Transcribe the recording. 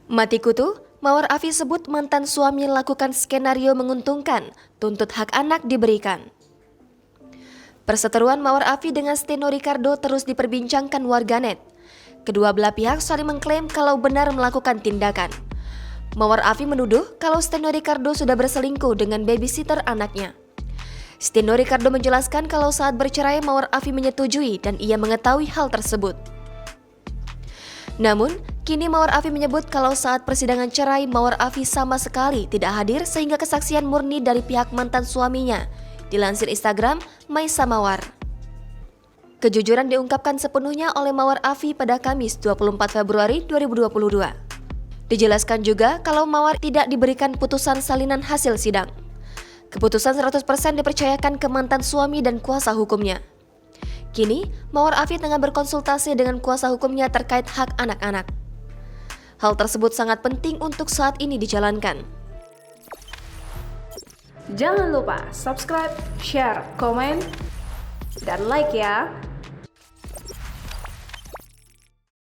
Mati kutu, Mawar Afi sebut mantan suami lakukan skenario menguntungkan, tuntut hak anak diberikan. Perseteruan Mawar Afi dengan Steno Ricardo terus diperbincangkan warganet. Kedua belah pihak saling mengklaim kalau benar melakukan tindakan. Mawar Afi menuduh kalau Steno Ricardo sudah berselingkuh dengan babysitter anaknya. Steno Ricardo menjelaskan kalau saat bercerai Mawar Afi menyetujui dan ia mengetahui hal tersebut. Namun, kini Mawar Afi menyebut kalau saat persidangan cerai Mawar Afi sama sekali tidak hadir sehingga kesaksian murni dari pihak mantan suaminya. Dilansir Instagram, Maisa Mawar. Kejujuran diungkapkan sepenuhnya oleh Mawar Afi pada Kamis 24 Februari 2022. Dijelaskan juga kalau Mawar tidak diberikan putusan salinan hasil sidang. Keputusan 100% dipercayakan ke mantan suami dan kuasa hukumnya. Kini, Mawar Afi tengah berkonsultasi dengan kuasa hukumnya terkait hak anak-anak. Hal tersebut sangat penting untuk saat ini dijalankan. Jangan lupa subscribe, share, komen, dan like ya!